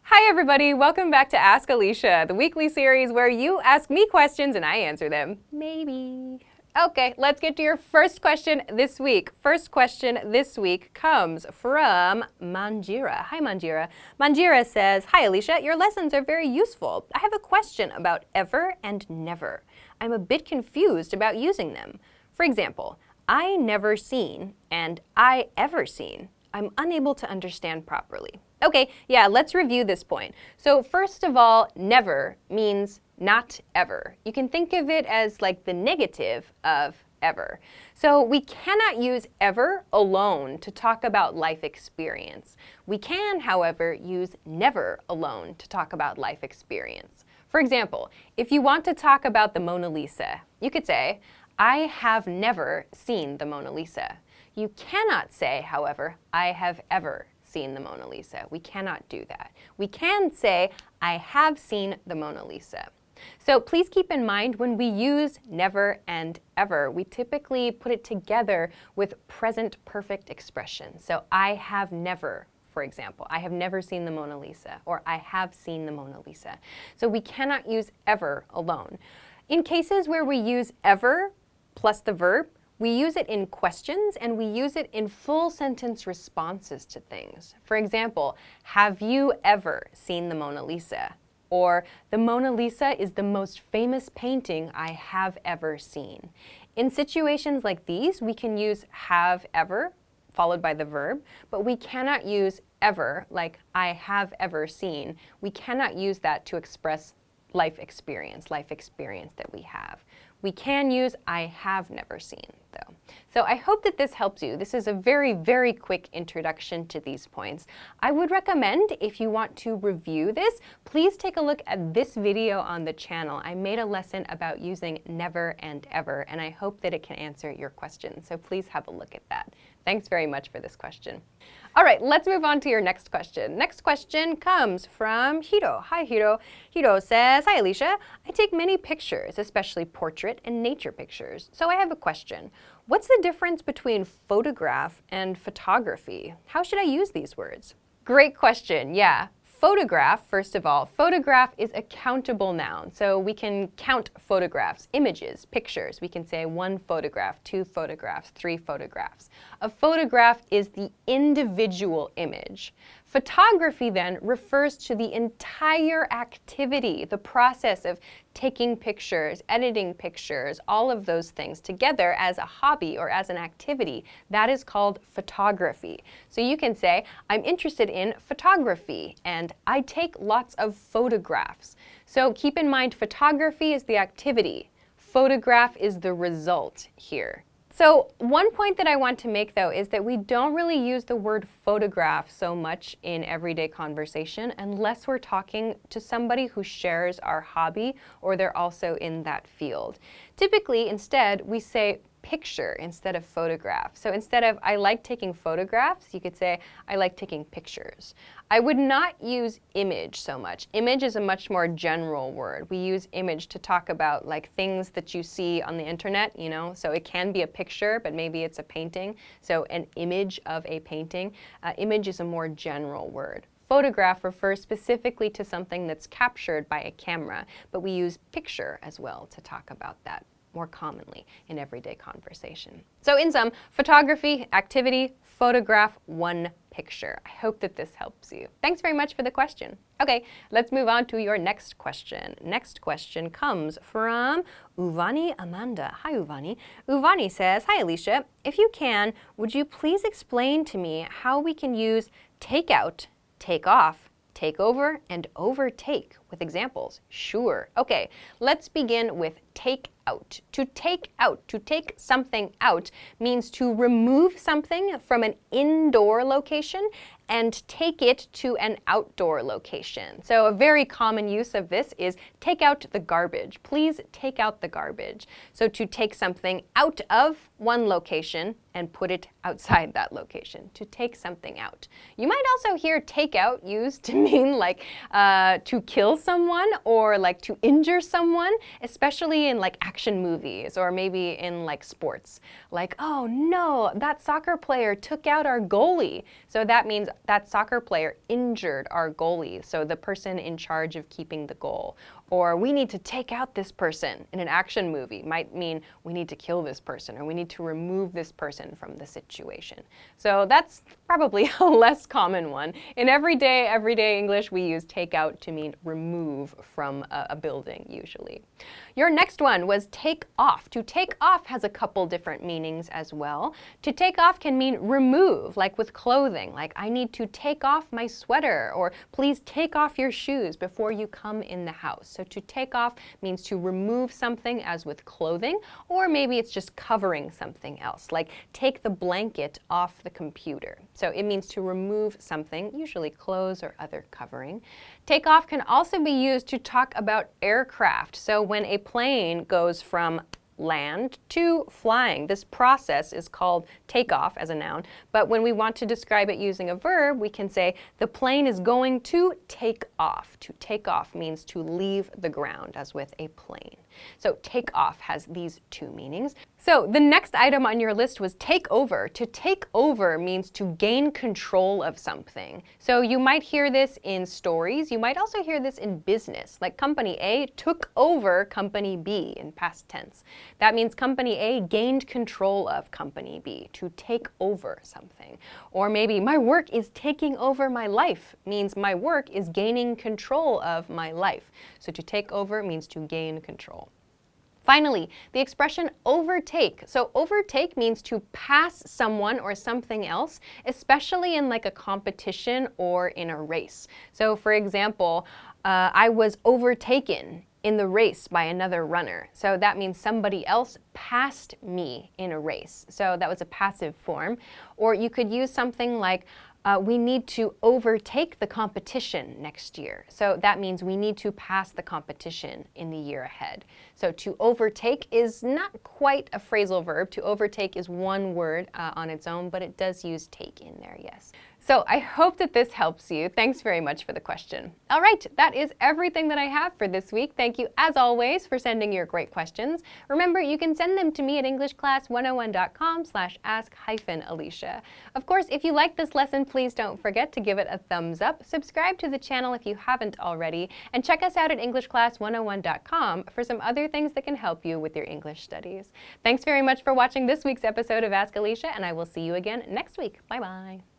Hi everybody, welcome back to Ask Alisha, the weekly series where you ask me questions and I answer them. Maybe. Okay, let's get to your first question this week. First question this week comes from Manjira. Hi Manjira. Manjira says, "Hi Alisha, your lessons are very useful. I have a question about ever and never. I'm a bit confused about using them. For example, I never seen and I ever seen. I'm unable to understand properly." Okay, yeah, let's review this point. So first of all, never means not ever. You can think of it as like the negative of ever. So we cannot use ever alone to talk about life experience. We can, however, use never alone to talk about life experience. For example, if you want to talk about the Mona Lisa, you could say, "I have never seen the Mona Lisa." You cannot say, however, "I have ever seen the Mona Lisa." We cannot do that. We can say, "I have seen the Mona Lisa." So please keep in mind when we use never and ever, we typically put it together with present perfect expression. So I have never, for example, I have never seen the Mona Lisa, or I have seen the Mona Lisa. So we cannot use ever alone. In cases where we use ever plus the verb, we use it in questions and we use it in full sentence responses to things. For example, have you ever seen the Mona Lisa? Or the Mona Lisa is the most famous painting I have ever seen. In situations like these, we can use have ever followed by the verb, but we cannot use ever like I have ever seen. We cannot use that to express life experience that we have. We can use I have never seen, though. So I hope that this helps you. This is a very, very quick introduction to these points. I would recommend, if you want to review this, please take a look at this video on the channel. I made a lesson about using never and ever, and I hope that it can answer your question. So please have a look at that. Thanks very much for this question. All right, let's move on to your next question. Next question comes from Hiro. Hi, Hiro. Hiro says, "Hi, Alisha. I take many pictures, especially portrait and nature pictures. So I have a question. What's the difference between photograph and photography? How should I use these words?" Great question, yeah. Photograph, first of all, photograph is a countable noun. So we can count photographs, images, pictures. We can say 1 photograph, 2 photographs, 3 photographs. A photograph is the individual image. Photography then refers to the entire activity, the process of taking pictures, editing pictures, all of those things together as a hobby or as an activity. That is called photography. So you can say, "I'm interested in photography," and "I take lots of photographs." So keep in mind, photography is the activity. Photograph is the result here. So one point that I want to make, though, is that we don't really use the word photograph so much in everyday conversation unless we're talking to somebody who shares our hobby or they're also in that field. Typically, instead, we say picture instead of photograph. So instead of "I like taking photographs," you could say "I like taking pictures." I would not use image so much. Image is a much more general word. We use image to talk about like things that you see on the internet, you know, so it can be a picture, but maybe it's a painting. So an image of a painting. Image is a more general word. Photograph refers specifically to something that's captured by a camera, but we use picture as well to talk about that more commonly in everyday conversation. So in sum, photography, activity, photograph, 1 picture. I hope that this helps you. Thanks very much for the question. Okay, let's move on to your next question. Next question comes from Uvani Amanda. Hi, Uvani. Uvani says, "Hi, Alisha. If you can, would you please explain to me how we can use take out, take off, take over, and overtake with examples?" Sure. Okay, let's begin with take out. To take out, to take something out, means to remove something from an indoor location and take it to an outdoor location. So a very common use of this is take out the garbage. Please take out the garbage. So to take something out of one location and put it outside that location, to take something out. You might also hear take out used to mean like to kill someone or like to injure someone, especially in like action movies or maybe in like sports. Like, "Oh no, that soccer player took out our goalie." So that means that soccer player injured our goalie, so the person in charge of keeping the goal. Or we need to take out this person in an action movie might mean we need to kill this person or we need to remove this person from the situation. So that's probably a less common one. In everyday English, we use take out to mean remove from a building usually. Your next one was take off. To take off has a couple different meanings as well. To take off can mean remove, like with clothing, like I need to take off my sweater, or please take off your shoes before you come in the house. So to take off means to remove something, as with clothing, or maybe it's just covering something else, like take the blanket off the computer. So it means to remove something, usually clothes or other covering. Take off can also be used to talk about aircraft. So when a plane goes from land to flying, this process is called takeoff as a noun, but when we want to describe it using a verb, we can say the plane is going to take off. To take off means to leave the ground, as with a plane. So take off has these two meanings. So the next item on your list was take over. To take over means to gain control of something. So you might hear this in stories. You might also hear this in business, like company A took over company B in past tense. That means company A gained control of company B, to take over something. Or maybe my work is taking over my life means my work is gaining control of my life. So to take over means to gain control. Finally, the expression overtake. So overtake means to pass someone or something else, especially in like a competition or in a race. So for example, I was overtaken in the race by another runner. So that means somebody else passed me in a race. So that was a passive form. Or you could use something like, we need to overtake the competition next year. So that means we need to pass the competition in the year ahead. So to overtake is not quite a phrasal verb. To overtake is one word on its own, but it does use take in there, yes. So I hope that this helps you. Thanks very much for the question. All right, that is everything that I have for this week. Thank you, as always, for sending your great questions. Remember, you can send them to me at EnglishClass101.com/ask-Alisha. Of course, if you like this lesson, please don't forget to give it a thumbs up, subscribe to the channel if you haven't already, and check us out at EnglishClass101.com for some other things that can help you with your English studies. Thanks very much for watching this week's episode of Ask Alisha, and I will see you again next week. Bye-bye.